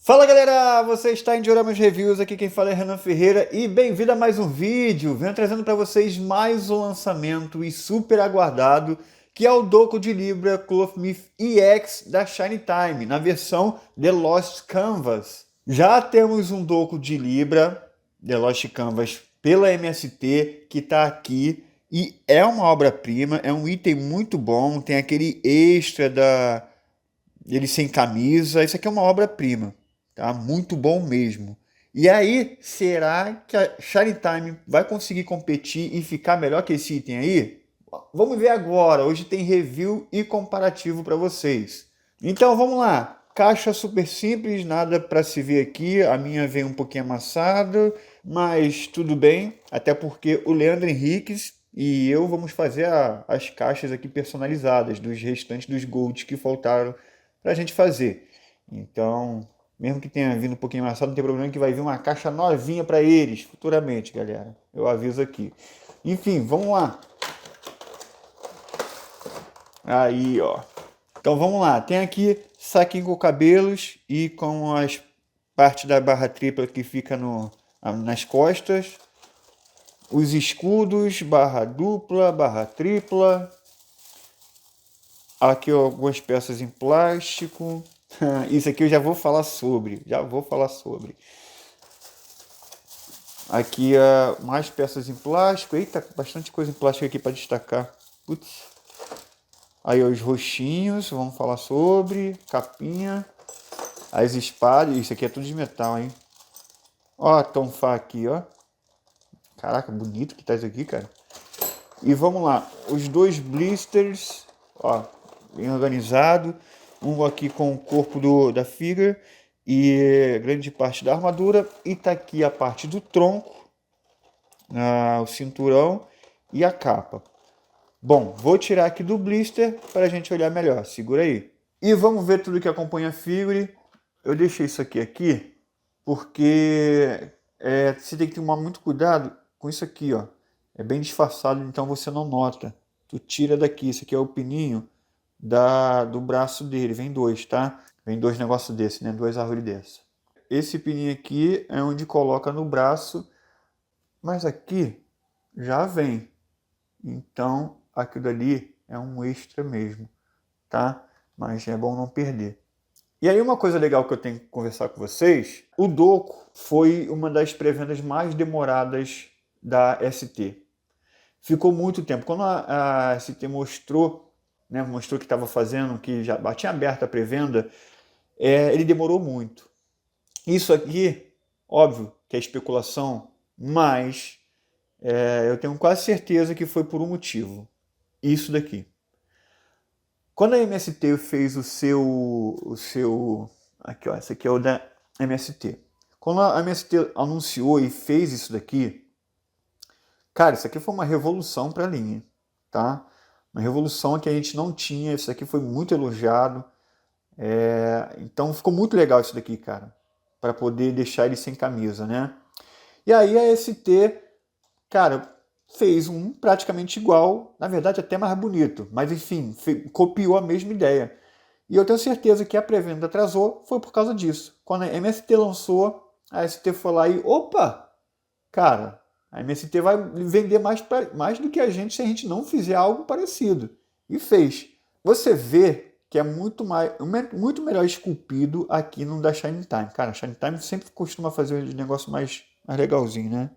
Fala galera, você está em Dioramas Reviews, aqui quem fala é Renan Ferreira e bem-vindo a mais um vídeo. Venho trazendo para vocês mais um lançamento e super aguardado, que é o Doco de Libra Cloth Myth EX da Shiny Time, na versão The Lost Canvas. Já temos um Doco de Libra, The Lost Canvas, pela MST, que está aqui e é uma obra-prima, é um item muito bom, tem aquele extra dele sem camisa, isso aqui é uma obra-prima. Tá? Muito bom mesmo. E aí, será que a Shiny Time vai conseguir competir e ficar melhor que esse item aí? Vamos ver agora. Hoje tem review e comparativo para vocês. Então vamos lá. Caixa super simples, nada para se ver aqui. A minha vem um pouquinho amassada, mas tudo bem. Até porque o Leandro Henriques e eu vamos fazer as caixas aqui personalizadas dos restantes dos golds que faltaram para a gente fazer. Então, mesmo que tenha vindo um pouquinho amassado, não tem problema que vai vir uma caixa novinha para eles futuramente, galera. Eu aviso aqui. Enfim, vamos lá. Aí, ó. Então vamos lá. Tem aqui saquinho com cabelos e com as partes da barra tripla que fica nas costas. Os escudos, barra dupla, barra tripla. Aqui ó, algumas peças em plástico. Isso aqui eu já vou falar sobre. Aqui mais peças em plástico. Eita, bastante coisa em plástico aqui para destacar. Putz. Aí ó, os roxinhos, vamos falar sobre. Capinha. As espadas. Isso aqui é tudo de metal, hein? Ó, a tonfá aqui, ó. Caraca, bonito que tá isso aqui, cara. E vamos lá. Os dois blisters. Ó, bem organizado. Um aqui com o corpo da figure e grande parte da armadura. E tá aqui a parte do tronco, o cinturão e a capa. Bom, vou tirar aqui do blister para a gente olhar melhor. Segura aí. E vamos ver tudo que acompanha a figure. Eu deixei isso aqui porque você tem que tomar muito cuidado com isso aqui, ó. É bem disfarçado, então você não nota. Tu tira daqui, isso aqui é o pininho do braço dele. Vem dois, tá? Vem dois negócios desse, né? Duas árvores dessa. Esse pininho aqui é onde coloca no braço, mas aqui já vem. Então, aquilo ali é um extra mesmo, tá? Mas é bom não perder. E aí uma coisa legal que eu tenho que conversar com vocês, o Doco foi uma das pré-vendas mais demoradas da ST. Ficou muito tempo. Quando a ST mostrou, né, mostrou que estava fazendo, que já tinha aberto a pré-venda, ele demorou muito. Isso aqui, óbvio que é especulação, mas eu tenho quase certeza que foi por um motivo. Isso daqui. Quando a MST fez o seu... Aqui, ó, esse aqui é o da MST. Quando a MST anunciou e fez isso daqui, cara, isso aqui foi uma revolução para a linha, tá? Uma revolução que a gente não tinha, isso aqui foi muito elogiado. Então ficou muito legal isso daqui, cara, para poder deixar ele sem camisa, né? E aí a ST, cara, fez um praticamente igual, na verdade até mais bonito, mas enfim, copiou a mesma ideia. E eu tenho certeza que a pré-venda atrasou foi por causa disso. Quando a MST lançou, a ST foi lá e, opa, cara, a MST vai vender mais do que a gente se a gente não fizer algo parecido. E fez. Você vê que é muito melhor esculpido aqui no da Shiny Time. Cara, a Shiny Time sempre costuma fazer um negócio mais legalzinho, né?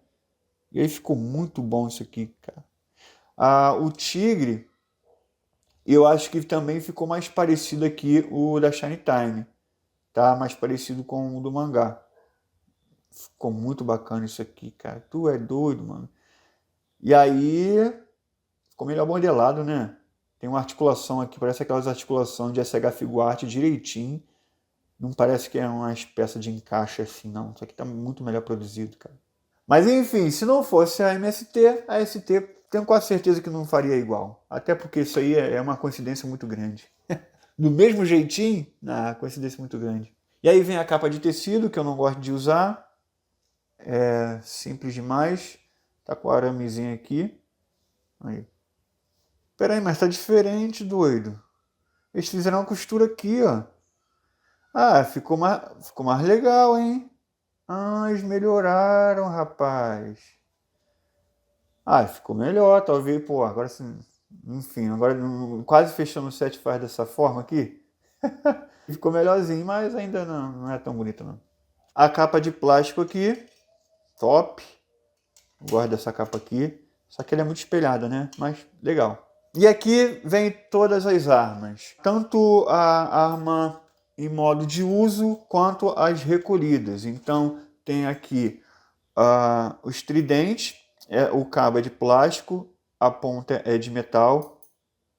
E aí ficou muito bom isso aqui, cara. O tigre, eu acho que também ficou mais parecido aqui o da Shiny Time. Tá? Mais parecido com o do mangá. Ficou muito bacana isso aqui, cara. Tu é doido, mano. E aí, ficou melhor modelado, né? Tem uma articulação aqui, parece aquelas articulações de SH Figuarte direitinho. Não parece que é uma peça de encaixe assim, não. Isso aqui tá muito melhor produzido, cara. Mas enfim, se não fosse a ST, tenho quase certeza que não faria igual. Até porque isso aí é uma coincidência muito grande. Do mesmo jeitinho, coincidência muito grande. E aí vem a capa de tecido, que eu não gosto de usar. É simples demais. Tá com o aramezinho aqui. Aí. Pera aí, mas tá diferente, doido. Eles fizeram uma costura aqui, ó. Ah, ficou mais legal, hein? Ah, eles melhoraram, rapaz. Ah, ficou melhor, talvez, pô, agora sim. Enfim, agora quase fechando o set faz dessa forma aqui. Ficou melhorzinho, mas ainda não é tão bonito não. A capa de plástico aqui, top. Gosto dessa capa aqui. Só que ela é muito espelhada, né? Mas legal. E aqui vem todas as armas. Tanto a arma em modo de uso, quanto as recolhidas. Então tem aqui os tridentes. O cabo é de plástico, a ponta é de metal.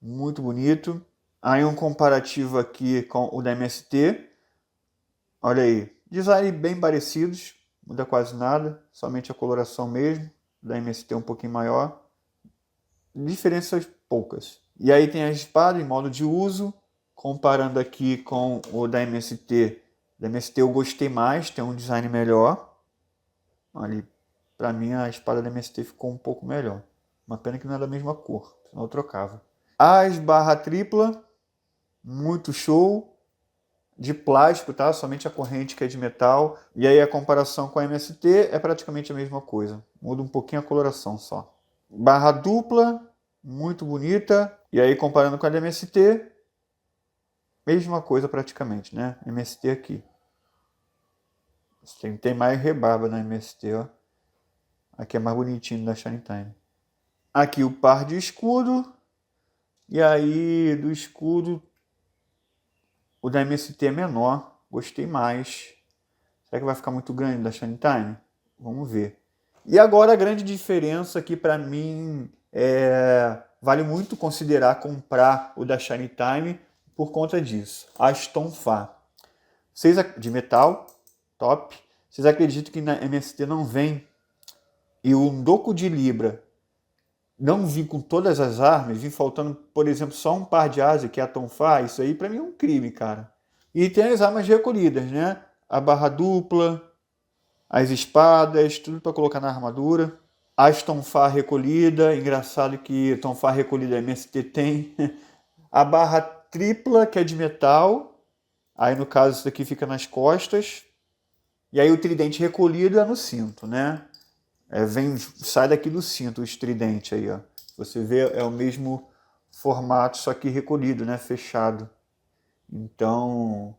Muito bonito. Aí um comparativo aqui com o da MST. Olha aí, design bem parecidos, muda quase nada, somente a coloração mesmo, da MST um pouquinho maior, diferenças poucas. E aí tem a espada em modo de uso, comparando aqui com o da MST. Da MST eu gostei mais, tem um design melhor. Ali, para mim a espada da MST ficou um pouco melhor. Uma pena que não é da mesma cor, senão eu trocava. As barra tripla, muito show. De plástico, tá? Somente a corrente que é de metal. E aí a comparação com a MST é praticamente a mesma coisa. Muda um pouquinho a coloração só. Barra dupla, muito bonita. E aí comparando com a da MST, mesma coisa praticamente, né? MST aqui. Tem mais rebarba na MST, ó. Aqui é mais bonitinho da Shine Time. Aqui o par de escudo. E aí do escudo, o da MST é menor. Gostei mais. Será que vai ficar muito grande da Shine Time? Vamos ver. E agora a grande diferença que para mim vale muito considerar comprar o da Shine Time por conta disso. A Stonfa. De metal, top. Vocês acreditam que na MST não vem e o Doku de Libra não vir com todas as armas, vir faltando, por exemplo, só um par de asas, que é a Tonfa, isso aí para mim é um crime, cara. E tem as armas recolhidas, né? A barra dupla, as espadas, tudo para colocar na armadura. As tonfar recolhida, engraçado que tonfar recolhida MST tem. A barra tripla, que é de metal, aí no caso isso daqui fica nas costas. E aí o tridente recolhido é no cinto, né? Sai daqui do cinto o tridente aí, ó. Você vê, é o mesmo formato, só que recolhido, né? Fechado. Então,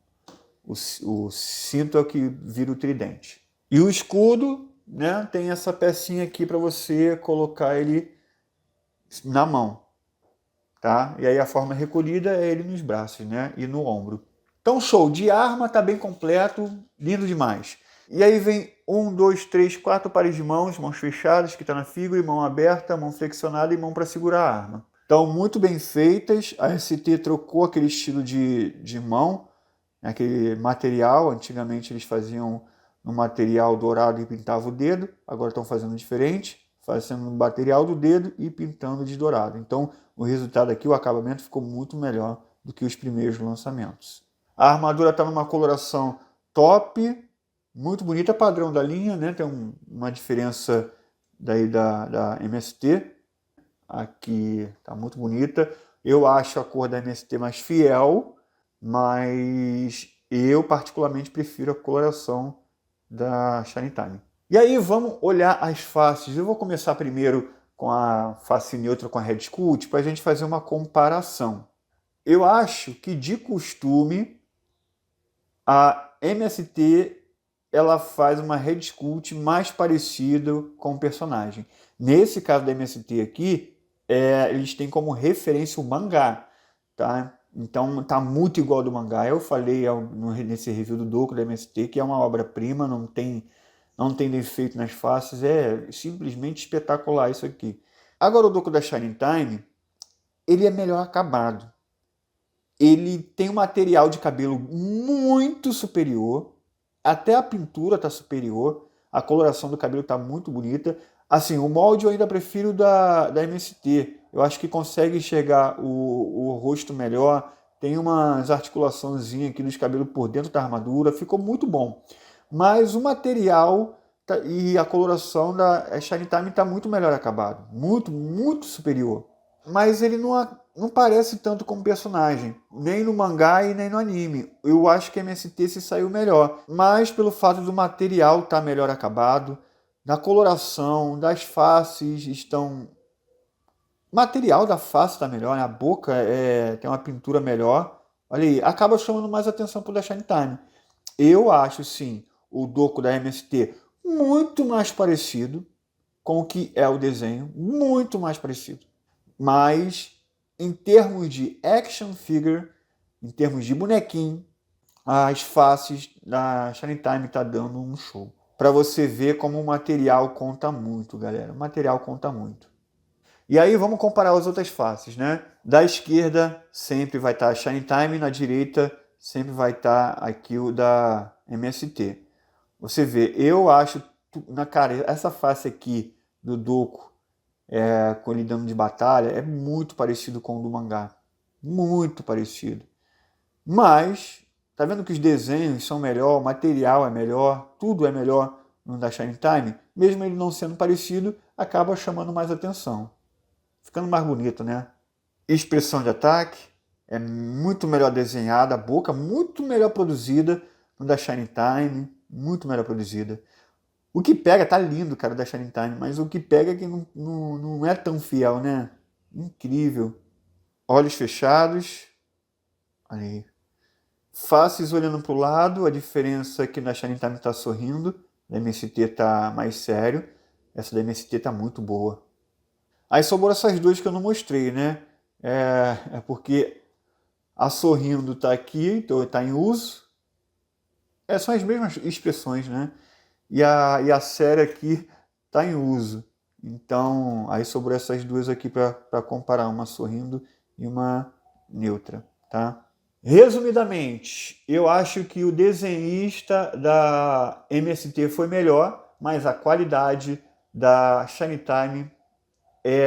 o cinto é o que vira o tridente. E o escudo, né, tem essa pecinha aqui para você colocar ele na mão, tá? E aí a forma recolhida é ele nos braços, né, e no ombro. Então show, de arma tá bem completo, lindo demais. E aí vem 1, 2, 3, 4 pares de mãos fechadas, que está na figura, mão aberta, mão flexionada e mão para segurar a arma. Então muito bem feitas, a ST trocou aquele estilo de mão, aquele material, antigamente eles faziam no material dourado e pintavam o dedo, agora estão fazendo diferente, fazendo no material do dedo e pintando de dourado. Então o resultado aqui, o acabamento ficou muito melhor do que os primeiros lançamentos. A armadura está numa coloração top, muito bonita, padrão da linha, né? Tem uma diferença daí da MST, aqui está muito bonita. Eu acho a cor da MST mais fiel, mas eu particularmente prefiro a coloração da Shine Time. E aí vamos olhar as faces. Eu vou começar primeiro com a face neutra com a Red Sculpt para a gente fazer uma comparação. Eu acho que de costume a MST ela faz uma Red Sculpt mais parecida com o personagem. Nesse caso da MST aqui, eles têm como referência o mangá, tá? Então tá muito igual do mangá. Eu falei nesse review do Doku da MST que é uma obra-prima, não tem defeito nas faces, é simplesmente espetacular isso aqui. Agora o Doku da Shining Time, ele é melhor acabado. Ele tem um material de cabelo muito superior, até a pintura tá superior, a coloração do cabelo tá muito bonita. Assim, o molde eu ainda prefiro da MST. Eu acho que consegue enxergar o rosto melhor. Tem umas articulaçõezinhas aqui nos cabelos por dentro da armadura. Ficou muito bom. Mas o material e a coloração da Shine Time está muito melhor acabado. Muito, muito superior. Mas ele não parece tanto como personagem, nem no mangá e nem no anime. Eu acho que a MST se saiu melhor, mas pelo fato do material estar melhor acabado, da coloração, das faces estão... O material da face está melhor, né? A boca tem uma pintura melhor. Olha aí, acaba chamando mais atenção pro da Shine Time. Eu acho, sim, o Doku da MST muito mais parecido com o que é o desenho, muito mais parecido. Mas, em termos de action figure, em termos de bonequinho, as faces da Shine Time tá dando um show. Para você ver como o material conta muito, galera. O material conta muito. E aí vamos comparar as outras faces, né? Da esquerda sempre vai estar a Shine Time, na direita sempre vai estar aqui o da MST. Você vê, eu acho, na cara, essa face aqui do Doku, com ele dando de batalha, é muito parecido com o do mangá. Muito parecido. Mas, tá vendo que os desenhos são melhor, o material é melhor, tudo é melhor no da Shine Time? Mesmo ele não sendo parecido, acaba chamando mais atenção. Ficando mais bonito, né? Expressão de ataque é muito melhor desenhada, a boca muito melhor produzida no da Shine Time, muito melhor produzida. O que pega, tá lindo, cara, da Shine Time, mas o que pega é que não é tão fiel, né? Incrível. Olhos fechados. Aí. Faces olhando pro lado, a diferença é que na Shine Time tá sorrindo, da MST tá mais sério, essa da MST tá muito boa. Aí sobrou essas duas que eu não mostrei, né? É porque a sorrindo tá aqui, então tá em uso. São as mesmas expressões, né? E a série aqui tá em uso. Então, aí sobrou essas duas aqui para comparar, uma sorrindo e uma neutra, tá? Resumidamente, eu acho que o desenhista da MST foi melhor, mas a qualidade da Shine Time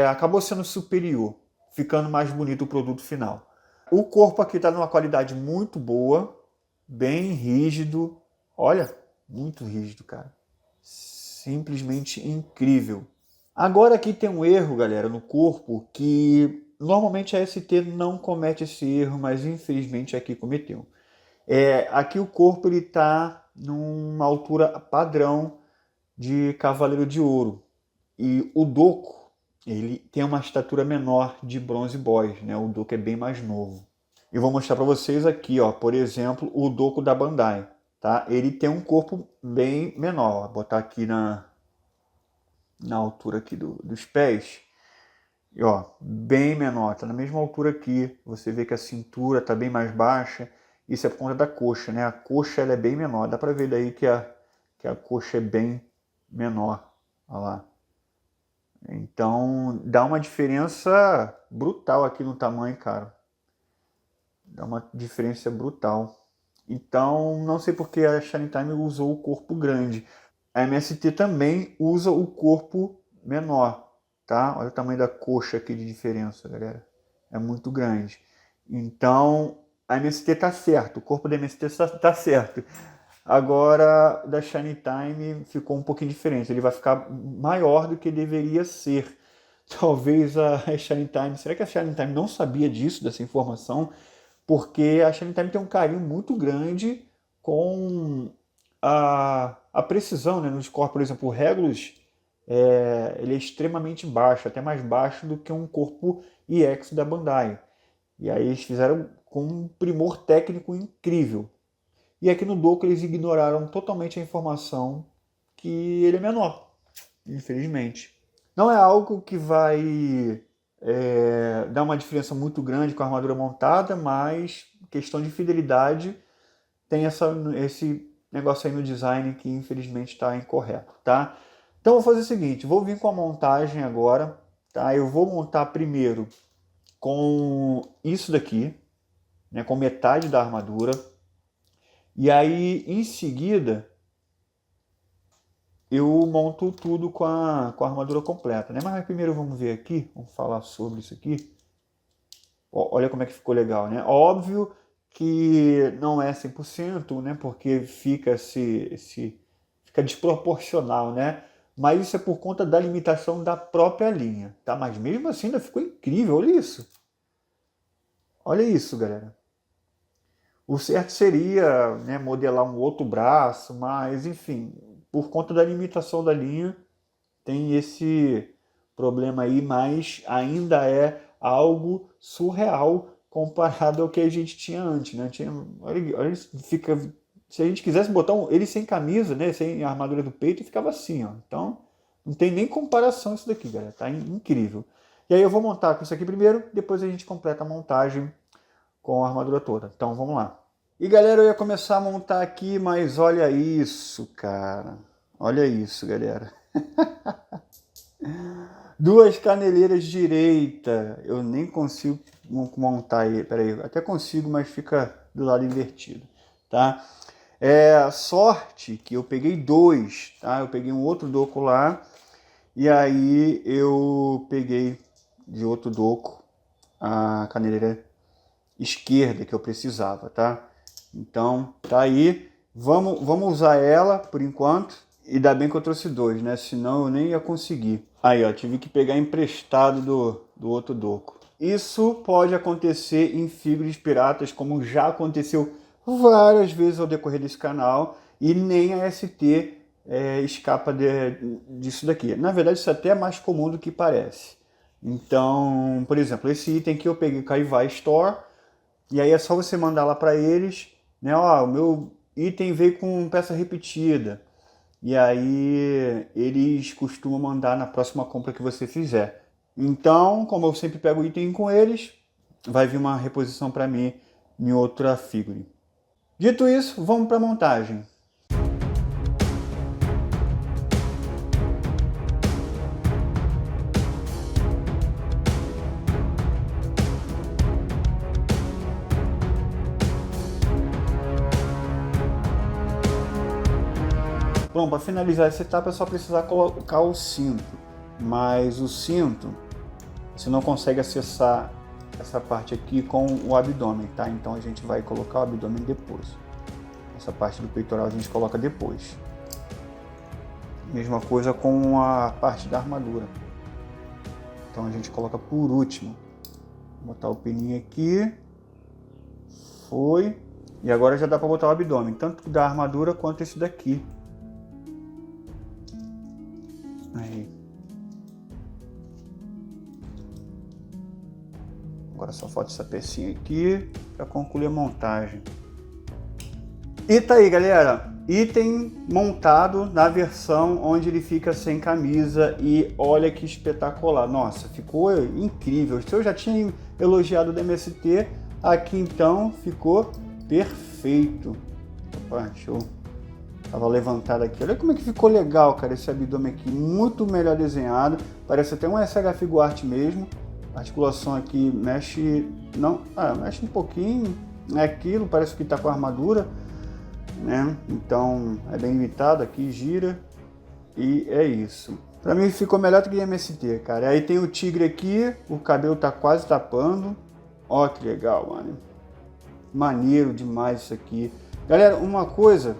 acabou sendo superior, ficando mais bonito o produto final. O corpo aqui está numa qualidade muito boa, bem rígido. Olha, muito rígido, cara. Simplesmente incrível. Agora aqui tem um erro, galera, no corpo que normalmente a ST não comete esse erro, mas infelizmente aqui cometeu. Aqui o corpo ele está numa altura padrão de Cavaleiro de Ouro. E o Doku, ele tem uma estatura menor de Bronze Boys, né? O Doku é bem mais novo. Eu vou mostrar para vocês aqui, ó, por exemplo, o Doku da Bandai, tá? Ele tem um corpo bem menor, vou botar aqui na altura aqui dos pés. E, ó, bem menor, tá na mesma altura aqui. Você vê que a cintura tá bem mais baixa. Isso é por conta da coxa, né? A coxa ela é bem menor. Dá para ver daí que a coxa é bem menor. Olha lá. Então, dá uma diferença brutal aqui no tamanho, cara. Dá uma diferença brutal. Então, não sei porque a Shine Time usou o corpo grande. A MST também usa o corpo menor, tá? Olha o tamanho da coxa aqui de diferença, galera. É muito grande. Então, a MST tá certo. O corpo da MST tá certo. Agora, da Shine Time ficou um pouquinho diferente. Ele vai ficar maior do que deveria ser. Talvez a Shine Time... Será que a Shine Time não sabia disso, dessa informação? Porque a Shine Time tem um carinho muito grande com a precisão, né, nos corpos. Por exemplo, o Regulus ele é extremamente baixo, até mais baixo do que um corpo EX da Bandai. E aí eles fizeram com um primor técnico incrível. E aqui no Doku eles ignoraram totalmente a informação que ele é menor, infelizmente. Não é algo que vai dar uma diferença muito grande com a armadura montada, mas questão de fidelidade tem esse negócio aí no design que infelizmente está incorreto, tá? Então eu vou fazer o seguinte, vou vir com a montagem agora, tá? Eu vou montar primeiro com isso daqui, né, com metade da armadura. E aí, em seguida, eu monto tudo com a armadura completa, né? Mas primeiro vamos ver aqui, vamos falar sobre isso aqui. Olha como é que ficou legal, né? Óbvio que não é 100%, né? Porque fica fica desproporcional, né? Mas isso é por conta da limitação da própria linha, tá? Mas mesmo assim ainda ficou incrível, olha isso. Olha isso, galera. O certo seria, né, modelar um outro braço, mas enfim, por conta da limitação da linha, tem esse problema aí, mas ainda é algo surreal comparado ao que a gente tinha antes, né? Olha, fica, se a gente quisesse botar ele sem camisa, né, sem a armadura do peito, ficava assim, ó. Então, não tem nem comparação isso daqui, galera. Tá incrível. E aí eu vou montar com isso aqui primeiro, depois a gente completa a montagem com a armadura toda. Então, vamos lá. E galera, eu ia começar a montar aqui, mas olha isso, cara. Olha isso, galera. Duas caneleiras direita. Eu nem consigo montar ele. Pera aí, até consigo, mas fica do lado invertido, tá? Sorte que eu peguei dois, tá? Eu peguei um outro doco lá e aí eu peguei de outro doco a caneleira esquerda que eu precisava, tá? Então, tá aí. Vamos usar ela por enquanto. E ainda bem que eu trouxe dois, né? Senão eu nem ia conseguir. Aí, ó, tive que pegar emprestado do outro doco. Isso pode acontecer em figures piratas, como já aconteceu várias vezes ao decorrer desse canal. E nem a ST escapa disso daqui. Na verdade, isso até é mais comum do que parece. Então, por exemplo, esse item que eu peguei com a Ivai Store. E aí é só você mandar lá para eles, né? Ó, o meu item veio com peça repetida. E aí eles costumam mandar na próxima compra que você fizer. Então, como eu sempre pego o item com eles, vai vir uma reposição para mim em outra figure. Dito isso, vamos para a montagem. Bom, para finalizar essa etapa é só precisar colocar o cinto, mas o cinto você não consegue acessar essa parte aqui com o abdômen, tá? Então a gente vai colocar o abdômen depois. Essa parte do peitoral a gente coloca depois. Mesma coisa com a parte da armadura. Então a gente coloca por último. Vou botar o pininho aqui. Foi. E agora já dá para botar o abdômen, tanto da armadura quanto esse daqui. Aí. Agora só falta essa pecinha aqui para concluir a montagem. E tá aí, galera. Item montado na versão onde ele fica sem camisa e olha que espetacular. Nossa, ficou incrível. Se eu já tinha elogiado o DMST, aqui então ficou perfeito. Opa, show. Tava levantado aqui. Olha como é que ficou legal, cara, esse abdômen aqui. Muito melhor desenhado. Parece até um SH Figuarte mesmo. A articulação aqui mexe... Não, mexe um pouquinho. É aquilo, parece que tá com a armadura, né? Então é bem limitado. Aqui gira. E é isso. Pra mim ficou melhor do que MST, cara. Aí tem o tigre aqui. O cabelo tá quase tapando. Ó que legal, mano. Maneiro demais isso aqui. Galera, uma coisa...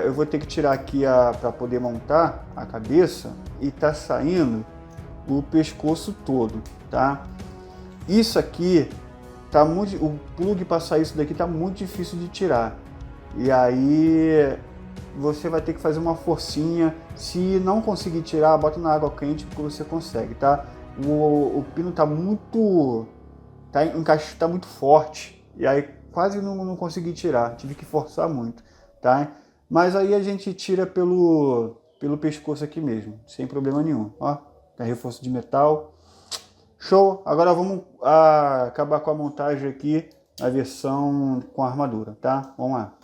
eu vou ter que tirar aqui para poder montar a cabeça e tá saindo o pescoço todo, tá? Isso aqui tá muito, o plug para sair isso daqui tá muito difícil de tirar. E aí você vai ter que fazer uma forcinha. Se não conseguir tirar, bota na água quente porque você consegue, tá? O pino tá muito tá muito forte e aí quase não consegui tirar, tive que forçar muito, tá? Mas aí a gente tira pelo pescoço aqui mesmo, sem problema nenhum. Ó, tem reforço de metal. Show! Agora vamos acabar com a montagem aqui, a versão com a armadura, tá? Vamos lá.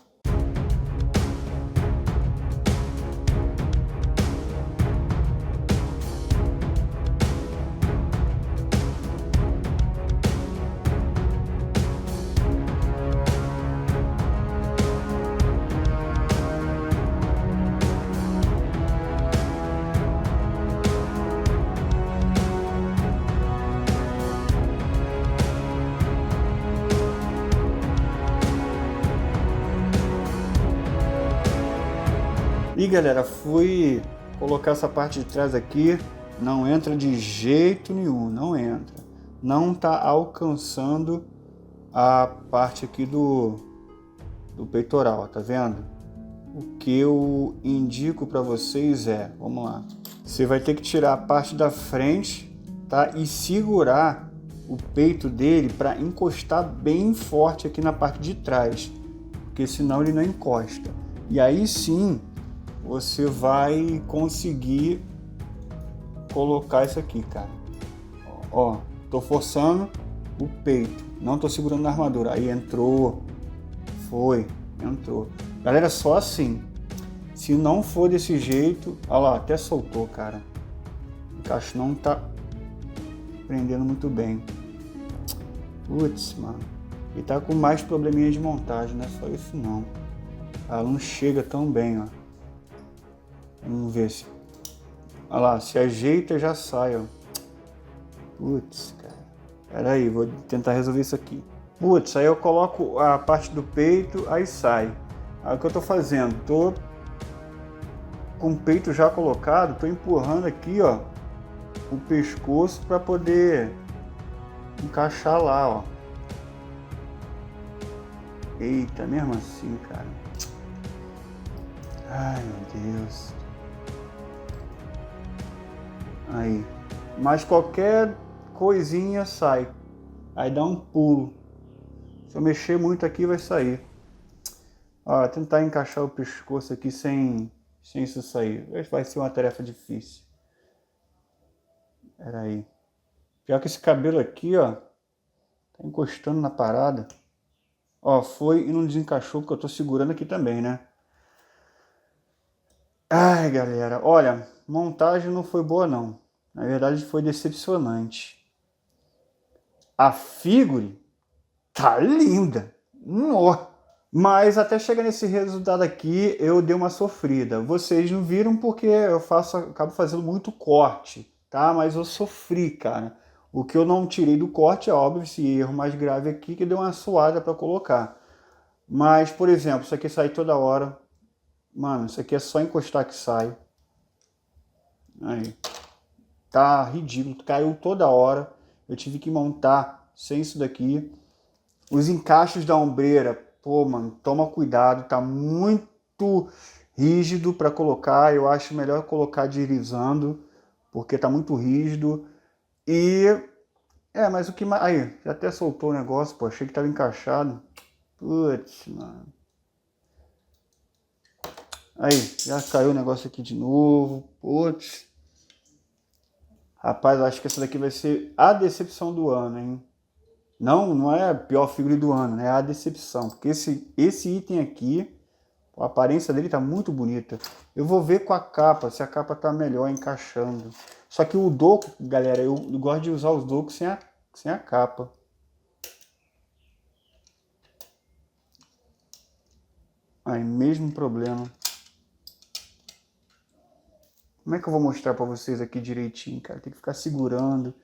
E galera, fui colocar essa parte de trás aqui, não entra de jeito nenhum, não entra. não tá alcançando a parte aqui do peitoral, tá vendo? O que eu indico para vocês é, vamos lá, você vai ter que tirar a parte da frente, tá? E segurar o peito dele para encostar bem forte aqui na parte de trás, porque senão ele não encosta. E aí sim você vai conseguir colocar isso aqui, cara. Ó, tô forçando o peito, não tô segurando na armadura. Aí entrou, entrou. Galera, só assim. Se não for desse jeito, olha lá, até soltou, cara. O encaixo não tá prendendo muito bem. Putz, mano. E tá com mais probleminha de montagem, não é só isso não. Ela não chega tão bem, ó. Vamos ver se... Olha lá, se ajeita já sai, ó. Putz, cara. Pera aí, vou tentar resolver isso aqui. Putz, aí eu coloco a parte do peito, aí sai. Aí o que eu tô fazendo? Tô com o peito já colocado, tô empurrando aqui, ó, o pescoço para poder encaixar lá, ó. Eita, mesmo assim, cara. Ai, meu Deus. Aí. Mas qualquer coisinha sai. Aí dá um pulo. Se eu mexer muito aqui, vai sair. Ó, tentar encaixar o pescoço aqui sem isso sair. Vai ser uma tarefa difícil. Pera aí. Pior que esse cabelo aqui, ó, tá encostando na parada. Ó, foi e não desencaixou, porque eu tô segurando aqui também, né? Ai, galera, olha, montagem não foi boa, não. Na verdade, foi decepcionante. A figure tá linda. Nó. Mas até chegar nesse resultado aqui, eu dei uma sofrida. Vocês não viram porque eu acabo fazendo muito corte, tá? Mas eu sofri, cara. O que eu não tirei do corte é óbvio, esse erro mais grave aqui, que deu uma suada para colocar. Mas, por exemplo, isso aqui sai toda hora. Mano, isso aqui é só encostar que sai. Aí. Tá ridículo, caiu toda hora. Eu tive que montar sem isso daqui. Os encaixes da ombreira, pô, mano, toma cuidado, tá muito rígido para colocar. Eu acho melhor colocar deslizando, porque tá muito rígido. E mas o que mais. Aí, já até soltou o negócio, pô, achei que tava encaixado. Putz, mano. Aí, já caiu o negócio aqui de novo. Putz. Rapaz, acho que essa daqui vai ser a decepção do ano, hein? Não é a pior figura do ano, né? É a decepção. Porque esse item aqui, a aparência dele tá muito bonita. Eu vou ver com a capa, se a capa tá melhor encaixando. Só que o doco, galera, eu gosto de usar os docos sem a capa. Aí, mesmo problema. Como é que eu vou mostrar pra vocês aqui direitinho, cara? Tem que ficar segurando.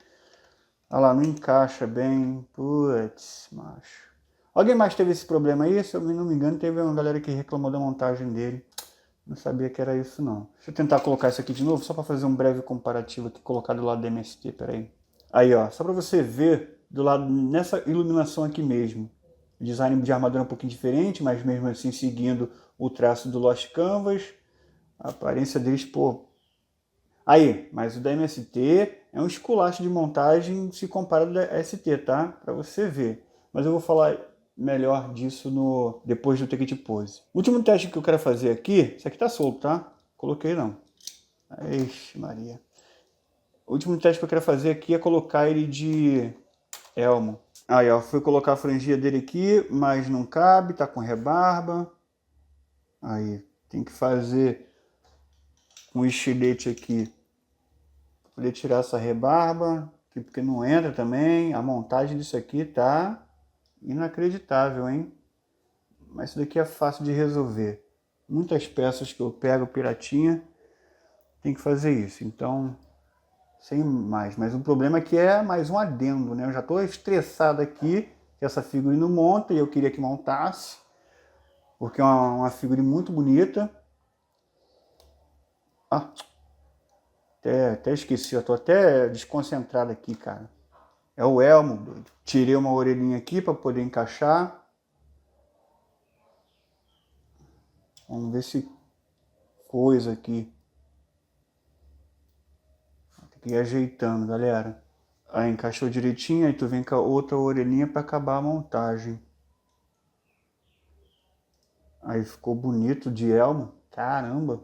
Olha lá, não encaixa bem. Putz, macho. Alguém mais teve esse problema aí? Se eu não me engano, teve uma galera que reclamou da montagem dele. Não sabia que era isso, não. Deixa eu tentar colocar isso aqui de novo, só para fazer um breve comparativo aqui, colocar do lado do MST, peraí. Aí, ó, só para você ver do lado, nessa iluminação aqui mesmo. O design de armadura é um pouquinho diferente, mas mesmo assim seguindo o traço do Lost Canvas. A aparência deles, pô... Aí, mas o da MST é um esculacho de montagem se comparado da ST, tá? Para você ver. Mas eu vou falar melhor disso depois do Take It Pose. O último teste que eu quero fazer aqui, isso aqui tá solto, tá? Coloquei não. Ixi, Maria. O último teste que eu quero fazer aqui é colocar ele de elmo. Aí, ó, fui colocar a franjinha dele aqui, mas não cabe, tá com rebarba. Aí, tem que fazer um estilete aqui para poder tirar essa rebarba, porque não entra também. A montagem disso aqui tá inacreditável, hein? Mas isso daqui é fácil de resolver. Muitas peças que eu pego piratinha, tem que fazer isso. Então, sem mais. Mas o problema é que é mais um adendo, né? Eu já estou estressado aqui, que essa figurine não monta e eu queria que montasse, porque é uma figurine muito bonita. Ah, até esqueci, eu tô até desconcentrado aqui, cara. É o elmo, doido. Tirei uma orelhinha aqui para poder encaixar. Vamos ver se coisa aqui. Tem que ir ajeitando, galera. Aí encaixou direitinho, aí tu vem com a outra orelhinha para acabar a montagem. Aí ficou bonito de elmo. Caramba!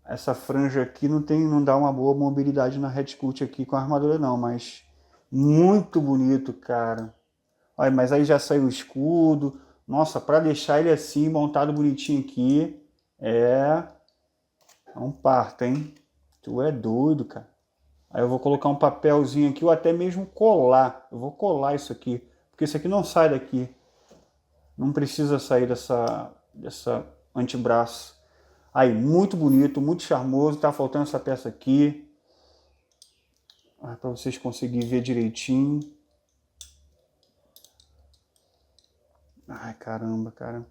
Essa franja aqui não dá uma boa mobilidade na headcut aqui com a armadura não, mas muito bonito, cara. Olha, mas aí já saiu o escudo. Nossa, para deixar ele assim, montado bonitinho aqui, é um parto, hein? Tu é doido, cara. Aí eu vou colocar um papelzinho aqui, ou até mesmo colar. Eu vou colar isso aqui, porque isso aqui não sai daqui. Não precisa sair dessa antebraço. Aí, muito bonito, muito charmoso. Tá faltando essa peça aqui. Para vocês conseguirem ver direitinho. Ai, caramba, cara.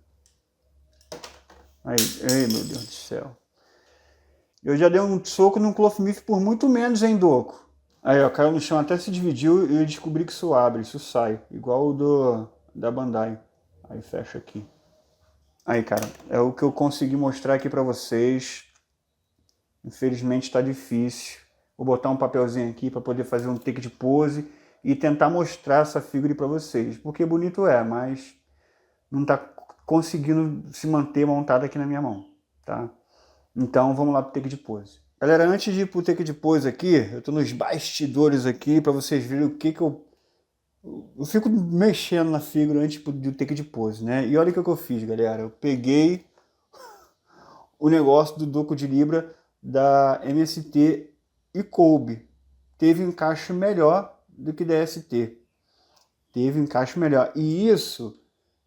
Aí, ei, meu Deus do céu. Eu já dei um soco num Clothmith por muito menos, hein, Doco? Aí, ó, caiu no chão, até se dividiu e eu descobri que isso abre, isso sai. Igual o da Bandai. Aí fecha aqui. Aí, cara, é o que eu consegui mostrar aqui pra vocês. Infelizmente tá difícil. Vou botar um papelzinho aqui para poder fazer um take de pose e tentar mostrar essa figura para vocês. Porque bonito é, mas não tá conseguindo se manter montada aqui na minha mão, tá? Então vamos lá pro take de pose. Galera, antes de ir pro take de pose aqui, eu tô nos bastidores aqui para vocês verem o que eu fico mexendo na figura antes do take de pose, né? E olha o que eu fiz, galera. Eu peguei o negócio do Doco de Libra da MST e coube. Teve um encaixe melhor do que da ST. Teve um encaixe melhor. E isso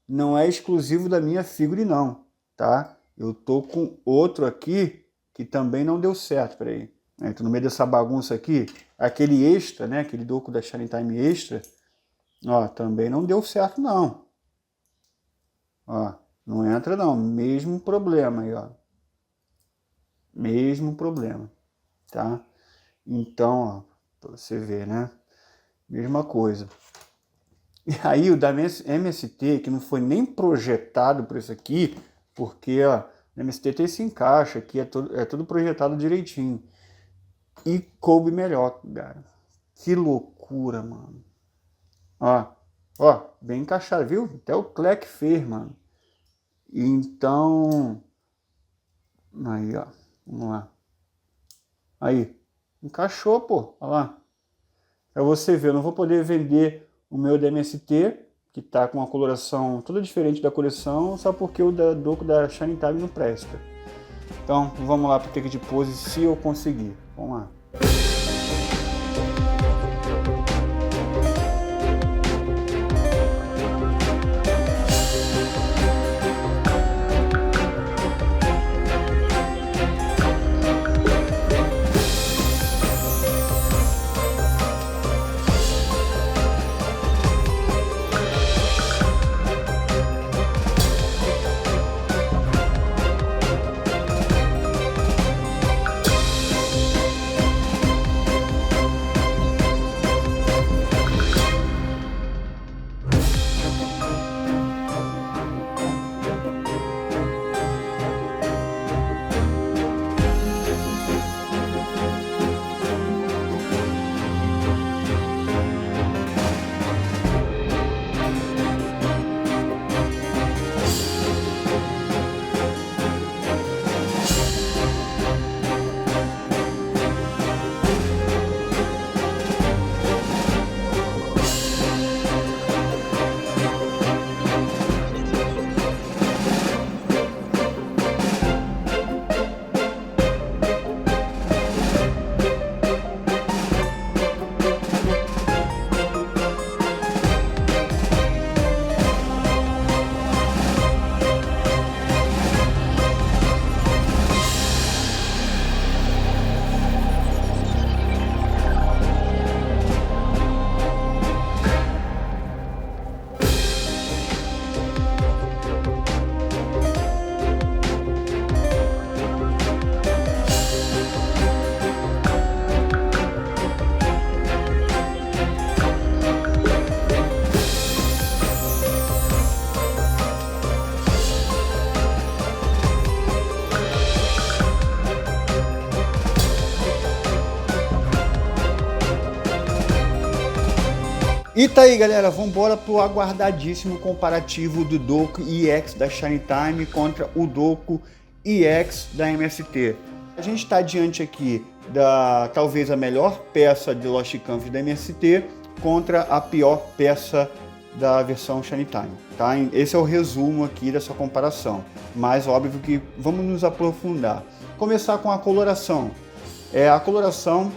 não é exclusivo da minha figure, não, tá? Eu tô com outro aqui que também não deu certo. Peraí. Tô no meio dessa bagunça aqui. Aquele extra, né? Aquele Doco da Shining Time extra. Ó, também não deu certo, não. Ó, não entra, não. Mesmo problema aí, ó. Mesmo problema, tá? Então, ó, pra você ver, né? Mesma coisa. E aí o da MST, que não foi nem projetado para isso aqui, porque, ó, o MST tem esse encaixe aqui, é tudo projetado direitinho. E coube melhor, cara. Que loucura, mano. Ó, bem encaixado, viu? Até o Clec fez, mano. Então, aí, ó, vamos lá. Aí, encaixou, pô, olha lá. Pra você ver, eu não vou poder vender o meu DMST, que tá com uma coloração toda diferente da coleção, só porque o da Doco da Shining Time não presta. Então, vamos lá pro take de pose, se eu conseguir. Vamos lá. E tá aí, galera, vamos embora pro aguardadíssimo comparativo do Doku EX da Shine Time contra o Doku EX da MST. A gente está diante aqui da talvez a melhor peça de Lost Canvas da MST contra a pior peça da versão Shine Time, tá? Esse é o resumo aqui dessa comparação, mas óbvio que vamos nos aprofundar. Começar com a coloração. A coloração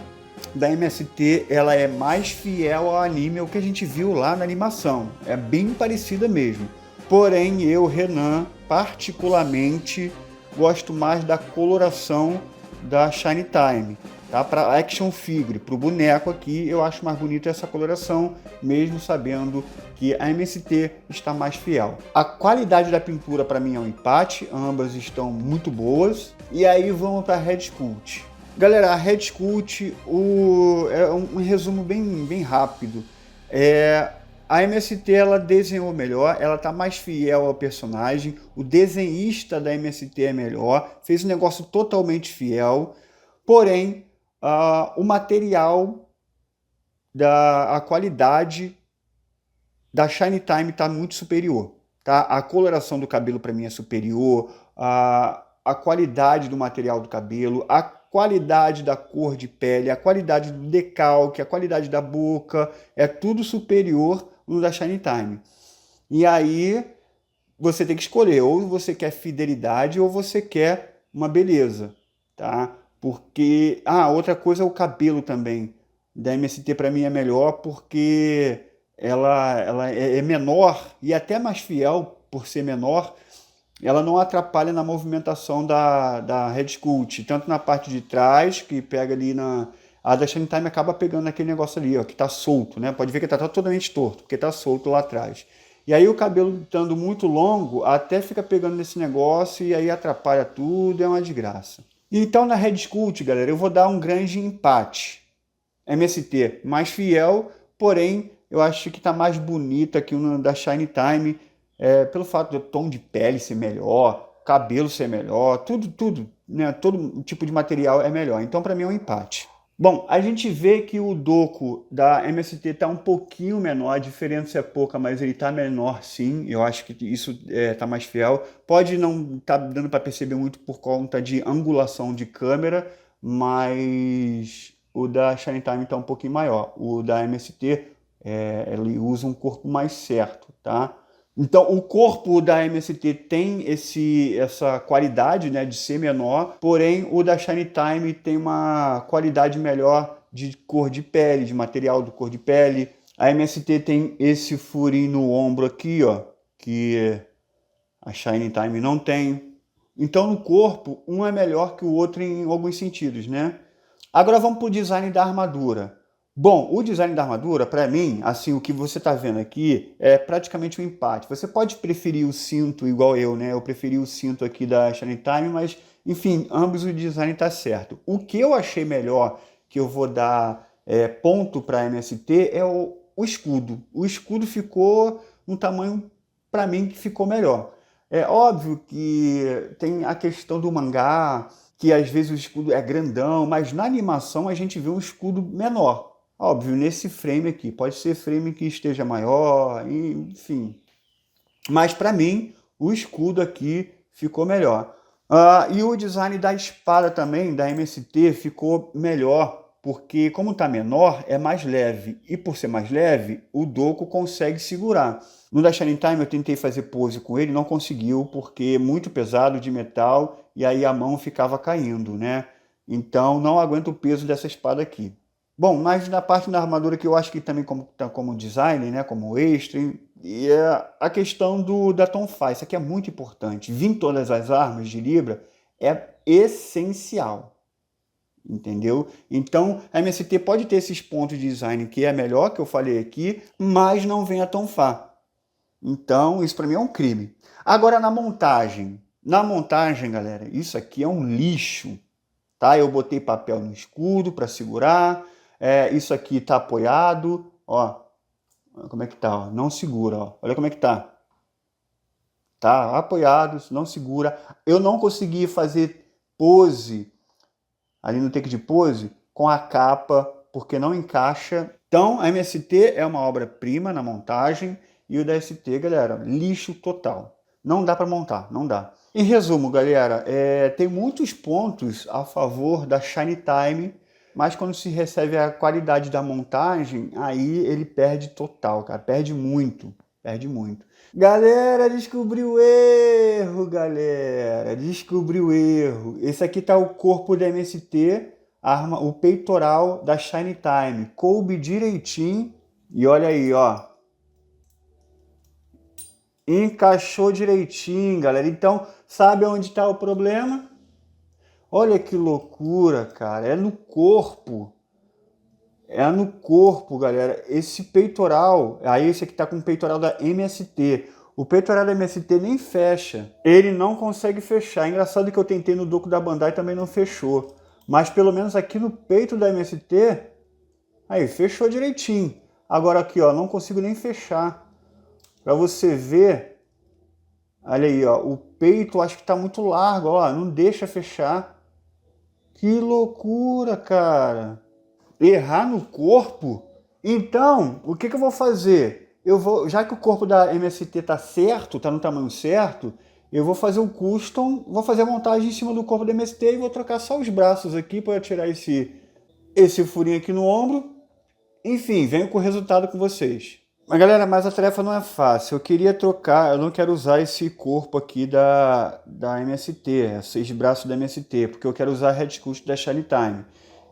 da MST, ela é mais fiel ao anime, ao que a gente viu lá na animação. É bem parecida mesmo. Porém, eu, Renan, particularmente gosto mais da coloração da Shine Time, tá? Para action figure, para o boneco aqui, eu acho mais bonita essa coloração, mesmo sabendo que a MST está mais fiel. A qualidade da pintura para mim é um empate, ambas estão muito boas. E aí vamos para a Red Cult. Galera, a Red Cult, é um resumo bem rápido. A MST ela desenhou melhor, ela tá mais fiel ao personagem, o desenhista da MST é melhor, fez um negócio totalmente fiel, porém o material, a qualidade da Shine Time está muito superior. Tá? A coloração do cabelo para mim é superior, a qualidade do material do cabelo, a qualidade da cor de pele, a qualidade do decalque, a qualidade da boca, é tudo superior no da Shine Time. E aí você tem que escolher, ou você quer fidelidade ou você quer uma beleza, tá? Porque, outra coisa é o cabelo também. Da MST para mim é melhor porque ela é menor e até mais fiel por ser menor. Ela não atrapalha na movimentação da Red Cult, tanto na parte de trás, que pega ali a da Shine Time acaba pegando aquele negócio ali, ó, que tá solto, né? Pode ver que tá totalmente torto, porque tá solto lá atrás. E aí o cabelo estando muito longo, até fica pegando nesse negócio e aí atrapalha tudo, é uma desgraça. Então na Red Cult, galera, eu vou dar um grande empate. MST mais fiel, porém eu acho que tá mais bonita que o da Shine Time, pelo fato do tom de pele ser melhor, cabelo ser melhor, tudo, né? Todo tipo de material é melhor. Então para mim é um empate. Bom, a gente vê que o Doku da MST está um pouquinho menor, a diferença é pouca, mas ele está menor sim, eu acho que isso está mais fiel. Pode não estar dando para perceber muito por conta de angulação de câmera, mas o da Shine Time está um pouquinho maior. O da MST, ele usa um corpo mais certo, tá? Então, o corpo da MST tem essa qualidade, né, de ser menor, porém o da Shine Time tem uma qualidade melhor de cor de pele, de material do cor de pele. A MST tem esse furinho no ombro aqui, ó, que a Shine Time não tem. Então, no corpo, um é melhor que o outro em alguns sentidos, né? Agora vamos para o design da armadura. Bom, o design da armadura, para mim, assim, o que você está vendo aqui é praticamente um empate. Você pode preferir o cinto igual eu, né? Eu preferi o cinto aqui da Shine Time, mas, enfim, ambos o design está certo. O que eu achei melhor, que eu vou dar ponto para a MST, é o escudo. O escudo ficou no tamanho, para mim, que ficou melhor. É óbvio que tem a questão do mangá, que às vezes o escudo é grandão, mas na animação a gente vê um escudo menor. Óbvio, nesse frame aqui, pode ser frame que esteja maior, enfim. Mas para mim, o escudo aqui ficou melhor. E o design da espada também, da MST, ficou melhor, porque como está menor, é mais leve. E por ser mais leve, o Doku consegue segurar. No da Shine Time eu tentei fazer pose com ele, não conseguiu, porque é muito pesado de metal, e aí a mão ficava caindo, né? Então não aguenta o peso dessa espada aqui. Bom, mas na parte da armadura que eu acho que também como design, né, como extra, e a questão da Tonfai, isso aqui é muito importante. Vir em todas as armas de Libra é essencial, entendeu? Então a MST pode ter esses pontos de design que é melhor, que eu falei aqui, mas não vem a Tonfai. Então isso para mim é um crime. Agora na montagem, galera, isso aqui é um lixo, tá? Eu botei papel no escudo para segurar. Isso aqui está apoiado, ó, como é que tá, ó? Não segura, ó. Olha como é que tá. Tá apoiado, não segura. Eu não consegui fazer pose, ali no take de pose, com a capa porque não encaixa. Então, a MST é uma obra-prima na montagem e o da ST, galera, lixo total. Não dá para montar, não dá. Em resumo, galera, tem muitos pontos a favor da Shine Time, mas quando se recebe a qualidade da montagem, aí ele perde total, cara. Perde muito, perde muito. Galera, descobriu o erro, galera. Descobriu o erro. Esse aqui tá o corpo da MST, o peitoral da Shine Time. Coube direitinho. E olha aí, ó. Encaixou direitinho, galera. Então, sabe onde está o problema? Olha que loucura, cara. É no corpo. É no corpo, galera. Esse peitoral, aí esse aqui tá com o peitoral da MST. O peitoral da MST nem fecha. Ele não consegue fechar. Engraçado que eu tentei no Doku da Bandai e também não fechou. Mas pelo menos aqui no peito da MST, aí fechou direitinho. Agora aqui, ó, não consigo nem fechar. Para você ver, olha aí, ó, o peito acho que tá muito largo, ó, não deixa fechar. Que loucura, cara. Errar no corpo? Então, o que eu vou fazer? Já que o corpo da MST tá certo, tá no tamanho certo, eu vou fazer o custom, vou fazer a montagem em cima do corpo da MST e vou trocar só os braços aqui para tirar esse furinho aqui no ombro. Enfim, venho com o resultado com vocês. Mas galera, mas a tarefa não é fácil. Eu queria trocar, eu não quero usar esse corpo aqui da MST, esses braços da MST, porque eu quero usar a Head Sculpt da Shine Time.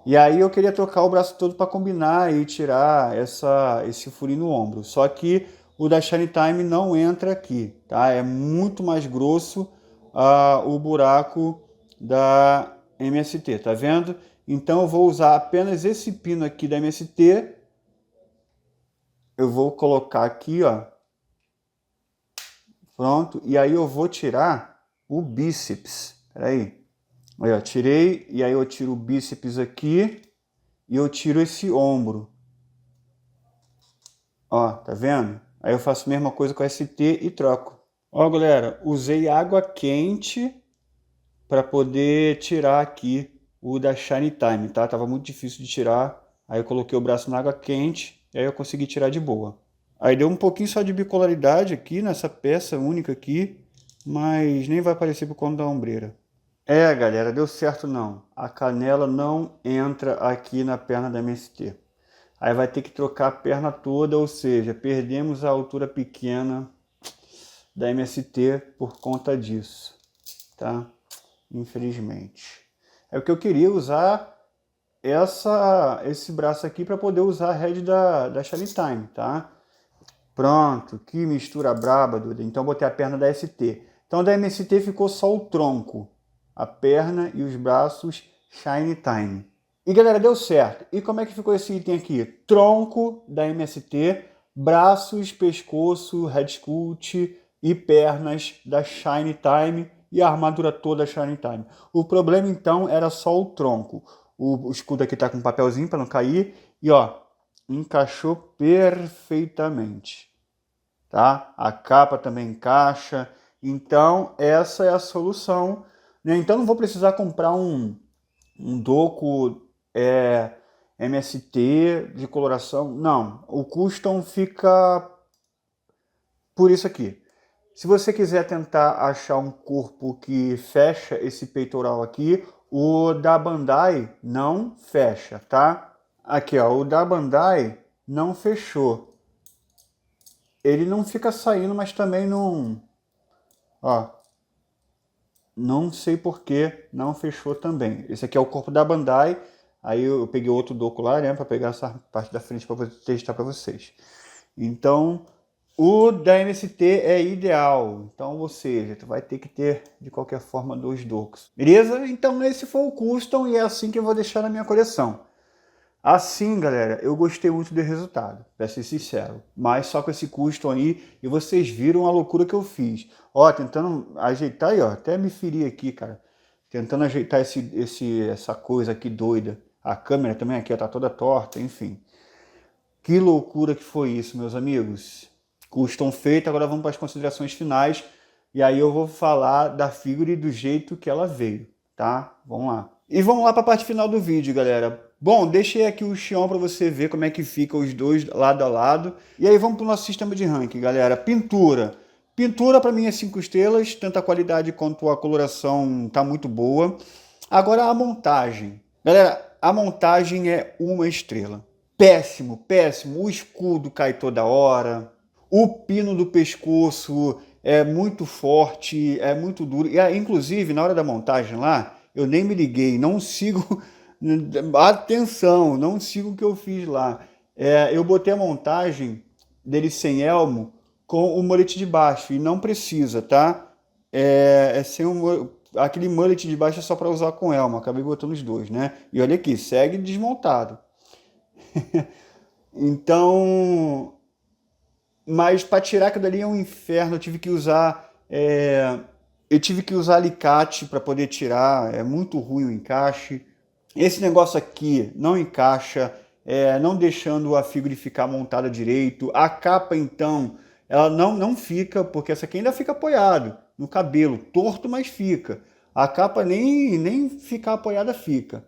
E aí eu queria trocar o braço todo para combinar e tirar esse furinho no ombro. Só que o da Shine Time não entra aqui, tá? É muito mais grosso o buraco da MST, tá vendo? Então eu vou usar apenas esse pino aqui da MST. Eu vou colocar aqui, ó. Pronto. E aí eu vou tirar o bíceps. Peraí. Aí, ó, tirei. E aí eu tiro o bíceps aqui. E eu tiro esse ombro. Ó, tá vendo? Aí eu faço a mesma coisa com a ST e troco. Ó, galera, usei água quente para poder tirar aqui o da Shine Time, tá? Tava muito difícil de tirar. Aí eu coloquei o braço na água quente e aí eu consegui tirar de boa. Aí deu um pouquinho só de bipolaridade aqui nessa peça única aqui, mas nem vai aparecer por conta da ombreira. É, galera, deu certo não. A canela não entra aqui na perna da MST. Aí vai ter que trocar a perna toda, ou seja, perdemos a altura pequena da MST por conta disso, tá? Infelizmente. É o que eu queria usar esse braço aqui para poder usar a head da Shine Time, tá? Pronto, que mistura braba, Duda. Então botei a perna da ST. Então da MST ficou só o tronco, a perna e os braços Shine Time. E galera, deu certo. E como é que ficou esse item aqui? Tronco da MST, braços, pescoço, head sculpt e pernas da Shine Time e a armadura toda Shine Time. O problema então era só o tronco. O escudo aqui tá com um papelzinho para não cair e ó, encaixou perfeitamente, tá? A capa também encaixa. Então essa é a solução, né? Então não vou precisar comprar um Doku MST de coloração, não. O custom fica por isso aqui. Se você quiser tentar achar um corpo que fecha esse peitoral aqui, o da Bandai não fecha, tá? Aqui, ó, o da Bandai não fechou. Ele não fica saindo, mas também não... Ó, não sei por que não fechou também. Esse aqui é o corpo da Bandai. Aí eu peguei outro Doku lá, né, para pegar essa parte da frente para testar para vocês. Então, o da MST é ideal. Então, ou seja, tu vai ter que ter, de qualquer forma, 2 Dokus. Beleza? Então, esse foi o custom e é assim que eu vou deixar na minha coleção. Assim, galera, eu gostei muito do resultado, pra ser sincero. Mas só com esse custom aí, e vocês viram a loucura que eu fiz. Ó, tentando ajeitar aí, ó, até me feri aqui, cara. Tentando ajeitar essa coisa aqui doida. A câmera também aqui, ó, tá toda torta, enfim. Que loucura que foi isso, meus amigos. Custom feito, agora vamos para as considerações finais. E aí eu vou falar da figure do jeito que ela veio, tá? Vamos lá. E vamos lá para a parte final do vídeo, galera. Bom, deixei aqui o Xion para você ver como é que fica os dois lado a lado. E aí vamos para o nosso sistema de ranking, galera. Pintura. Pintura para mim é 5 estrelas, tanto a qualidade quanto a coloração tá muito boa. Agora a montagem. Galera, a montagem é 1 estrela. Péssimo, péssimo. O escudo cai toda hora. O pino do pescoço é muito forte, é muito duro. E, inclusive, na hora da montagem lá, eu nem me liguei, não sigo... Atenção, não sigo o que eu fiz lá. Eu botei a montagem dele sem elmo com o mullet de baixo, e não precisa, tá? Sem aquele mullet de baixo é só para usar com elmo, acabei botando os dois, né? E olha aqui, segue desmontado. Então... Mas para tirar aquilo dali é um inferno, eu tive que usar alicate para poder tirar, é muito ruim o encaixe. Esse negócio aqui não encaixa, não deixando a figura ficar montada direito. A capa então, ela não fica, porque essa aqui ainda fica apoiado no cabelo, torto, mas fica. A capa nem ficar apoiada fica.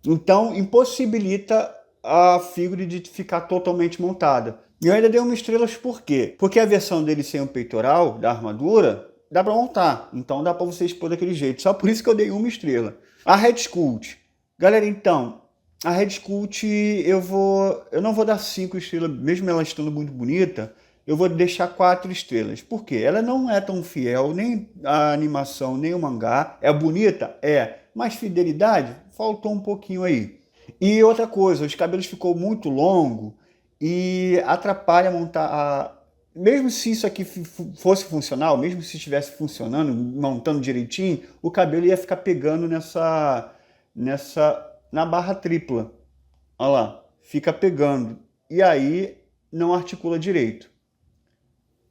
Então impossibilita a figura de ficar totalmente montada. E eu ainda dei 1 estrela por quê? Porque a versão dele sem o peitoral, da armadura, dá para montar. Então dá para você expor daquele jeito. Só por isso que eu dei 1 estrela. A Red Sculpt. Galera, então, a Red Sculpt eu não vou dar 5 estrelas, mesmo ela estando muito bonita, eu vou deixar 4 estrelas. Por quê? Ela não é tão fiel, nem a animação, nem o mangá. É bonita? É. Mas fidelidade? Faltou um pouquinho aí. E outra coisa, os cabelos ficou muito longo e atrapalha montar mesmo se isso aqui fosse funcional, mesmo se estivesse funcionando, montando direitinho, o cabelo ia ficar pegando na barra tripla. Olha lá, fica pegando. E aí não articula direito.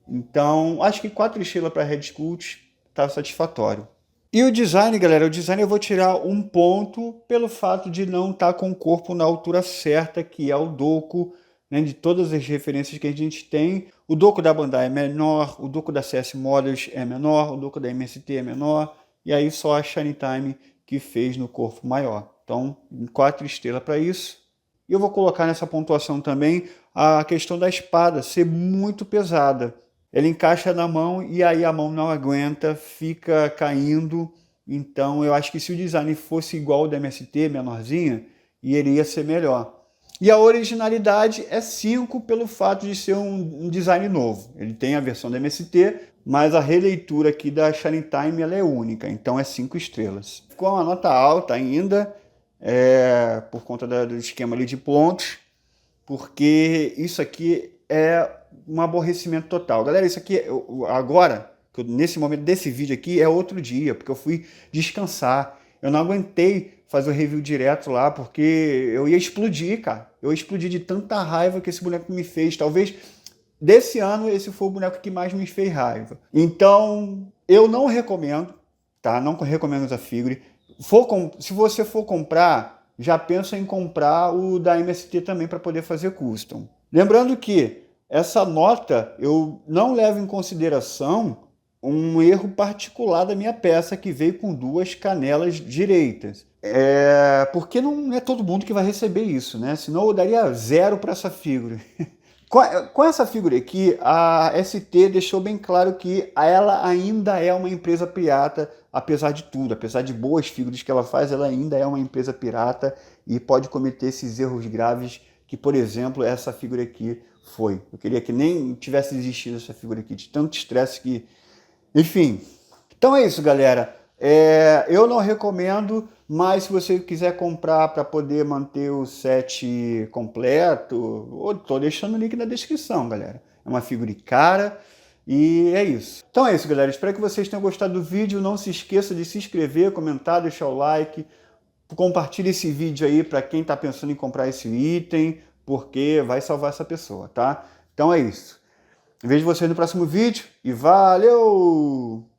Então, acho que 4 estrelas para Red Sculpt tá satisfatório. E o design, galera, o design eu vou tirar 1 ponto pelo fato de não estar com o corpo na altura certa, que é o Doku, né, de todas as referências que a gente tem. O Doku da Bandai é menor, o Doku da CS Models é menor, o Doku da MST é menor, e aí só a Shine Time que fez no corpo maior. Então, 4 estrelas para isso. E eu vou colocar nessa pontuação também a questão da espada ser muito pesada. Ele encaixa na mão e aí a mão não aguenta, fica caindo. Então eu acho que se o design fosse igual ao da MST, menorzinha, iria ser melhor. E a originalidade é 5 pelo fato de ser um design novo. Ele tem a versão da MST, mas a releitura aqui da Shine Time ela é única, então é 5 estrelas. Ficou uma nota alta ainda, por conta do esquema ali de pontos, porque isso aqui é um aborrecimento total. Galera, isso aqui, agora, nesse momento desse vídeo aqui, é outro dia, porque eu fui descansar. Eu não aguentei fazer o review direto lá, porque eu ia explodir, cara. Eu ia explodir de tanta raiva que esse boneco me fez. Talvez, desse ano, esse foi o boneco que mais me fez raiva. Então, eu não recomendo, tá? Não recomendo essa figure. Se você for comprar, já pensa em comprar o da MST também para poder fazer custom. Lembrando que essa nota eu não levo em consideração um erro particular da minha peça que veio com 2 canelas direitas. Porque não é todo mundo que vai receber isso, né? Senão eu daria 0 para essa figura. Com essa figura aqui, a ST deixou bem claro que ela ainda é uma empresa pirata, apesar de tudo. Apesar de boas figuras que ela faz, ela ainda é uma empresa pirata e pode cometer esses erros graves que, por exemplo, essa figura aqui foi. Eu queria que nem tivesse existido essa figura aqui, de tanto estresse que... Enfim. Então é isso, galera. Eu não recomendo, mas se você quiser comprar para poder manter o set completo, estou deixando o link na descrição, galera. É uma figura cara e é isso. Então é isso, galera. Espero que vocês tenham gostado do vídeo. Não se esqueça de se inscrever, comentar, deixar o like. Compartilhe esse vídeo aí para quem está pensando em comprar esse item, porque vai salvar essa pessoa, tá? Então é isso. Vejo vocês no próximo vídeo e valeu!